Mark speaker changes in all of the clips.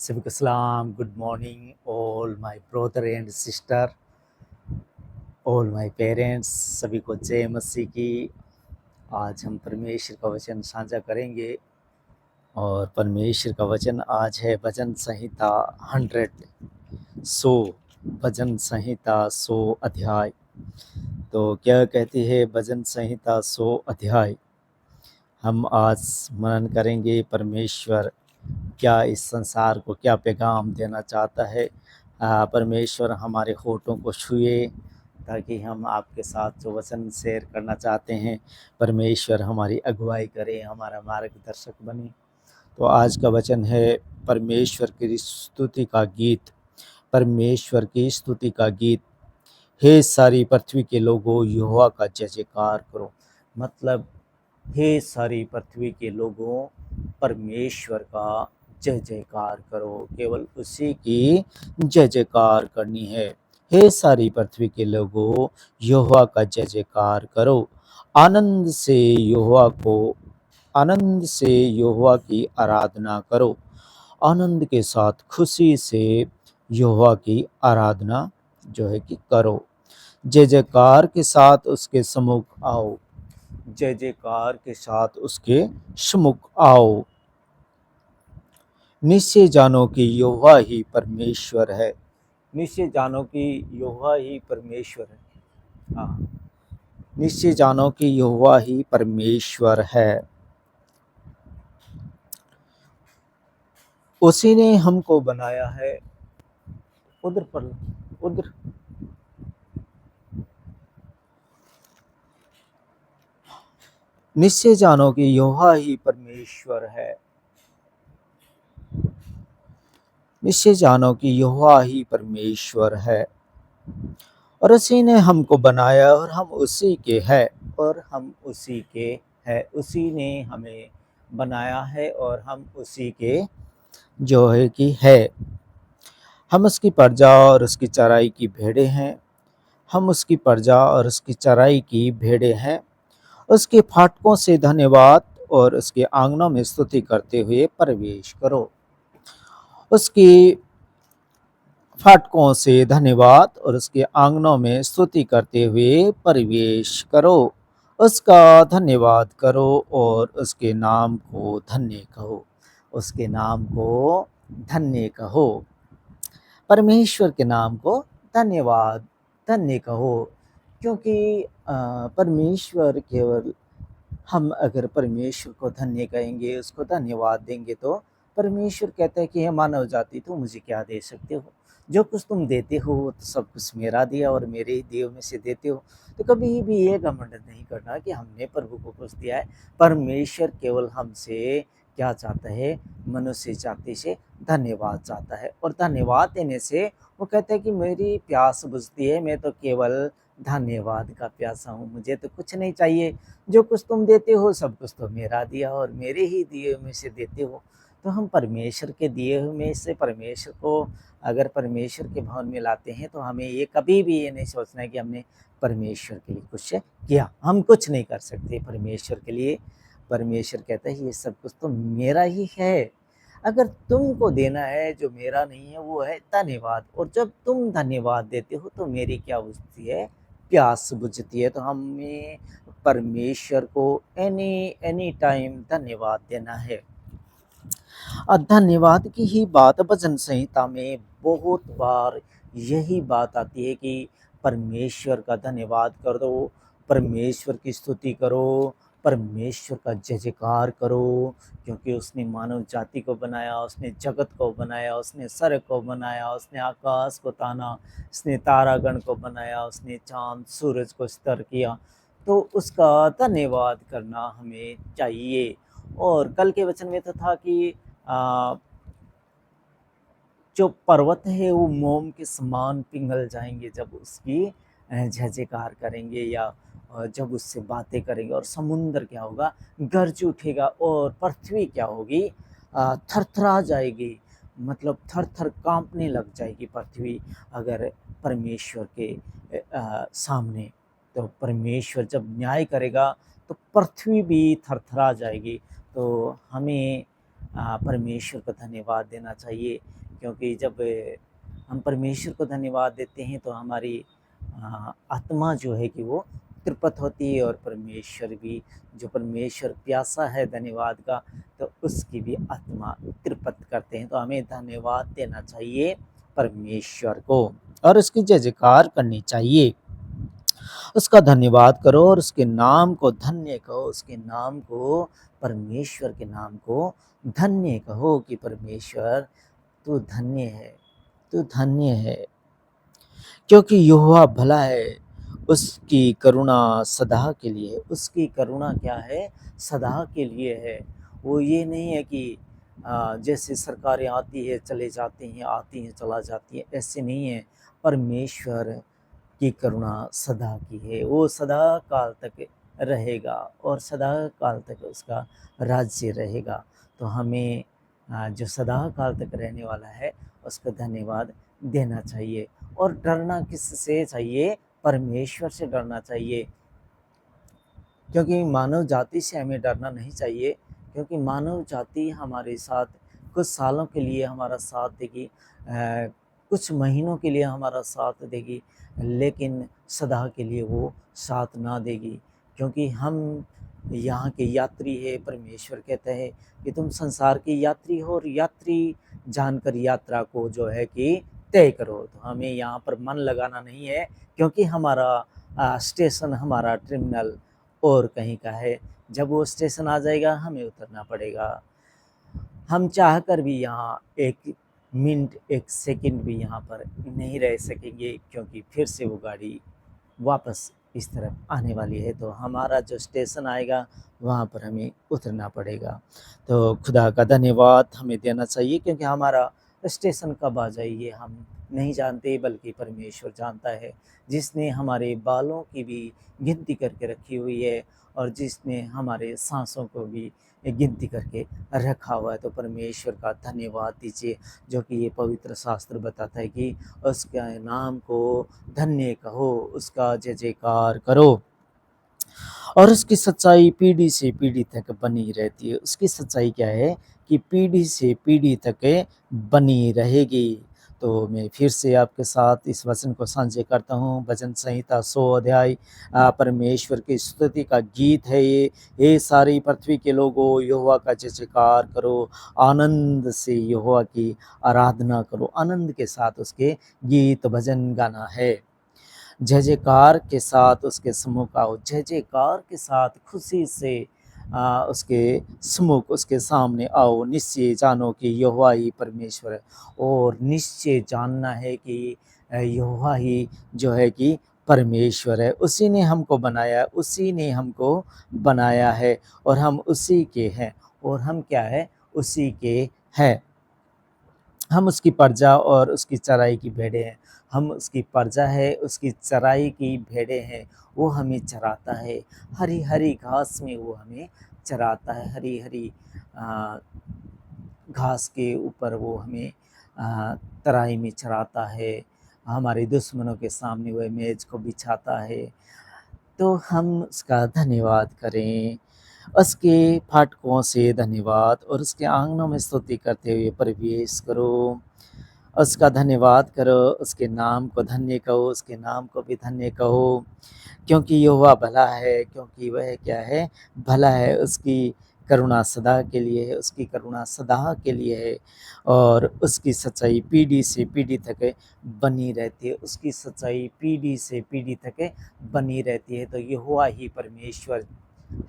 Speaker 1: सभी को सलाम, good morning all my brother and sister, all my parents, सभी को जय मसीह की। आज हम परमेश्वर का वचन साझा करेंगे और परमेश्वर का वचन आज है भजन संहिता 100 भजन संहिता 100 अध्याय। तो क्या कहती है भजन संहिता 100 अध्याय? हम आज मनन करेंगे परमेश्वर क्या इस संसार को क्या पैगाम देना चाहता है। परमेश्वर हमारे होठों को छुए ताकि हम आपके साथ जो वचन शेयर करना चाहते हैं, परमेश्वर हमारी अगुवाई करे, हमारा मार्गदर्शक बने। तो आज का वचन है परमेश्वर की स्तुति का गीत। परमेश्वर की स्तुति का गीत। हे सारी पृथ्वी के लोगों, यहोवा का जय जयकार करो। मतलब हे सारी पृथ्वी के लोगों, परमेश्वर का जय जयकार करो। केवल उसी की जय जयकार करनी है। हे सारी पृथ्वी के लोगों, यहोवा का जय जयकार करो। आनंद से यहोवा की आराधना करो। आनंद के साथ खुशी से यहोवा की आराधना जो है कि करो। जय जयकार के साथ उसके सम्मुख आओ। जय जयकार के साथ उसके सम्मुख आओ। निश्चय जानो कि यहोवा ही परमेश्वर है। निश्चय जानो कि यहोवा ही परमेश्वर है। हाँ, निश्चय जानो कि यहोवा ही परमेश्वर है। उसी ने हमको बनाया है। उधर निश्चय जानो कि यहोवा ही परमेश्वर है। निश्चय जानो कि यहोवा ही परमेश्वर है। और उसी ने हमको बनाया और हम उसी के हैं और हम उसी के हैं। उसी ने हमें बनाया है और हम उसी के जो है कि है। हम उसकी प्रजा और उसकी चराई की भेड़ें हैं। हम उसकी प्रजा और उसकी चराई की भेड़ें हैं। उसके फाटकों से धन्यवाद और उसके आंगनों में स्तुति करते हुए प्रवेश करो। उसकी फाटकों से धन्यवाद और उसके आंगनों में स्तुति करते हुए प्रवेश करो। उसका धन्यवाद करो और उसके नाम को धन्य कहो। उसके नाम को धन्य कहो। परमेश्वर के नाम को धन्यवाद धन्य कहो। क्योंकि परमेश्वर केवल हम अगर परमेश्वर को धन्य कहेंगे, उसको धन्यवाद देंगे, तो परमेश्वर कहता है कि हे मानव जाति, तुम मुझे क्या दे सकते हो? जो कुछ तुम देते हो वो तो सब कुछ मेरा दिया और मेरे ही दिए में से देते हो। तो कभी भी ये घमंड नहीं करना कि हमने प्रभु को कुछ दिया है। परमेश्वर केवल हमसे क्या चाहता है? मनुष्य जाति से धन्यवाद चाहता है। और धन्यवाद देने से वो कहता है कि मेरी प्यास बुझती है, मैं तो केवल धन्यवाद का प्यासा हूँ, मुझे तो कुछ नहीं चाहिए। जो कुछ तुम देते हो सब कुछ तो मेरा दिया और मेरे ही दिए में से देते हो। तो हम परमेश्वर के दिए हुए में से परमेश्वर को अगर परमेश्वर के भवन में लाते हैं तो हमें ये कभी भी ये नहीं सोचना है कि हमने परमेश्वर के लिए कुछ किया। हम कुछ नहीं कर सकते परमेश्वर के लिए। परमेश्वर कहता है ये सब कुछ तो मेरा ही है। अगर तुमको देना है जो मेरा नहीं है वो है धन्यवाद। और जब तुम धन्यवाद देते हो तो मेरी क्या बुझती है? प्यास बुझती है। तो हमें परमेश्वर को एनी टाइम धन्यवाद देना है। धन्यवाद की ही बात भजन संहिता में बहुत बार यही बात आती है कि परमेश्वर का धन्यवाद कर दो, परमेश्वर की स्तुति करो, परमेश्वर का जय जयकार करो। क्योंकि उसने मानव जाति को बनाया, उसने जगत को बनाया, उसने स्वर्ग को बनाया, उसने आकाश को ताना, उसने तारागण को बनाया, उसने चांद सूरज को स्तर किया। तो उसका धन्यवाद करना हमें चाहिए। और कल के वचन में तो था कि जो पर्वत है वो मोम के समान पिघल जाएंगे जब उसकी जय जयकार करेंगे या जब उससे बातें करेंगे। और समुद्र क्या होगा? गरज उठेगा और पृथ्वी क्या होगी? थरथरा जाएगी। मतलब थर थर कांपने लग जाएगी पृथ्वी अगर परमेश्वर के सामने। तो परमेश्वर जब न्याय करेगा तो पृथ्वी भी थरथरा जाएगी। तो हमें परमेश्वर को धन्यवाद देना चाहिए, क्योंकि जब हम परमेश्वर को धन्यवाद देते हैं तो हमारी आत्मा जो है कि वो तृप्त होती है, और परमेश्वर भी, जो परमेश्वर प्यासा है धन्यवाद का, तो उसकी भी आत्मा तृप्त करते हैं। तो हमें धन्यवाद देना चाहिए परमेश्वर को, और उसकी जय जयकार करनी चाहिए। उसका धन्यवाद करो और उसके नाम को धन्य कहो, उसके नाम को, परमेश्वर के नाम को धन्य कहो कि परमेश्वर तू धन्य है, तू धन्य है, क्योंकि यहोवा भला है, उसकी करुणा सदा के लिए। उसकी करुणा क्या है? सदा के लिए है। वो ये नहीं है कि जैसे सरकारें आती है चले जाती हैं, आती हैं चला जाती हैं, ऐसे नहीं है। परमेश्वर की करुणा सदा की है, वो सदा काल तक रहेगा और सदा काल तक उसका राज्य रहेगा। तो हमें जो सदा काल तक रहने वाला है उसका धन्यवाद देना चाहिए। और डरना किससे चाहिए? परमेश्वर से डरना चाहिए, क्योंकि मानव जाति से हमें डरना नहीं चाहिए, क्योंकि मानव जाति हमारे साथ कुछ सालों के लिए हमारा साथ देगी, कुछ महीनों के लिए हमारा साथ देगी, लेकिन सदा के लिए वो साथ ना देगी, क्योंकि हम यहाँ के यात्री है। परमेश्वर कहते हैं कि तुम संसार की यात्री हो, और यात्री जानकर यात्रा को जो है कि तय करो। तो हमें यहाँ पर मन लगाना नहीं है, क्योंकि हमारा स्टेशन, हमारा टर्मिनल और कहीं का है। जब वो स्टेशन आ जाएगा हमें उतरना पड़ेगा। हम चाह कर भी यहाँ एक मिनट, एक सेकंड भी यहाँ पर नहीं रह सकेंगे, क्योंकि फिर से वो गाड़ी वापस इस तरफ आने वाली है। तो हमारा जो स्टेशन आएगा वहाँ पर हमें उतरना पड़ेगा। तो खुदा का धन्यवाद हमें देना चाहिए, क्योंकि हमारा स्टेशन कब आ जाए ये हम नहीं जानते, बल्कि परमेश्वर जानता है, जिसने हमारे बालों की भी गिनती करके रखी हुई है, और जिसने हमारे सांसों को भी गिनती करके रखा हुआ है। तो परमेश्वर का धन्यवाद दीजिए, जो कि ये पवित्र शास्त्र बताता है कि उसके नाम को धन्य कहो, उसका जय जयकार करो, और उसकी सच्चाई पीढ़ी से पीढ़ी तक बनी रहती है। उसकी सच्चाई क्या है? कि पीढ़ी से पीढ़ी तक बनी रहेगी। तो मैं फिर से आपके साथ इस वचन को साझा करता हूँ। भजन संहिता 100 अध्याय परमेश्वर की स्तुति का गीत है ये। हे सारी पृथ्वी के लोगों, यहोवा का जय जयकार करो, आनंद से यहोवा की आराधना करो। आनंद के साथ उसके गीत भजन गाना है। जय जयकार के साथ उसके सम्मुख आओ, जय जयकार के साथ खुशी से उसके सम्मुख, उसके सामने आओ। निश्चय जानो कि यहोवा ही परमेश्वर है, और निश्चय जानना है कि यहोवा ही जो है कि परमेश्वर है। उसी ने हमको बनाया, उसी ने हमको बनाया है, और हम उसी के हैं। और हम क्या है? उसी के हैं। हम उसकी प्रजा और उसकी चराई की भेड़ें हैं। हम उसकी प्रजा है, उसकी चराई की भेड़ें हैं। वो हमें चराता है, हरी हरी घास में वो हमें चराता है। हरी हरी घास के ऊपर वो हमें तराई में चराता है। हमारे दुश्मनों के सामने वह मेज को बिछाता है। तो हम उसका धन्यवाद करें, उसके फाटकों से धन्यवाद, और उसके आंगनों में स्तुति करते हुए प्रवेश करो। उसका धन्यवाद करो, उसके नाम को धन्य कहो, उसके नाम को भी धन्य कहो, क्योंकि यहोवा भला है, क्योंकि वह क्या है? भला है। उसकी करुणा सदा के लिए है, उसकी करुणा सदा के लिए है, और उसकी सच्चाई पीढ़ी से पीढ़ी तक बनी रहती है। उसकी सच्चाई पीढ़ी से पीढ़ी तक बनी रहती है। तो यहोवा ही परमेश्वर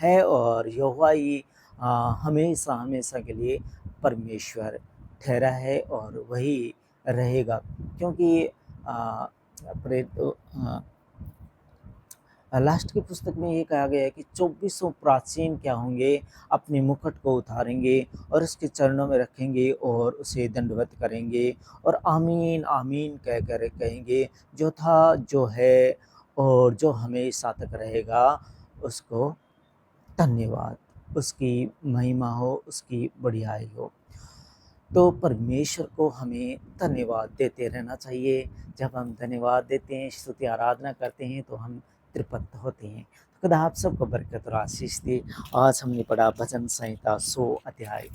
Speaker 1: है, और यहोवा ही हमेशा हमेशा के लिए परमेश्वर ठहरा है, और वही रहेगा। क्योंकि लास्ट की पुस्तक में ये कहा गया है कि 2400 प्राचीन क्या होंगे? अपने मुकुट को उतारेंगे और उसके चरणों में रखेंगे और उसे दंडवत करेंगे, और आमीन आमीन कह कर कहेंगे, जो था, जो है और जो हमेशा तक रहेगा, उसको धन्यवाद, उसकी महिमा हो, उसकी बढ़ियाई हो। तो परमेश्वर को हमें धन्यवाद देते रहना चाहिए। जब हम धन्यवाद देते हैं, स्तुति आराधना करते हैं, तो हम तृप्त होते हैं। तो खुदा आप सबको बरकत और आशीष दे। आज हमने पढ़ा भजन संहिता 100 अध्याय।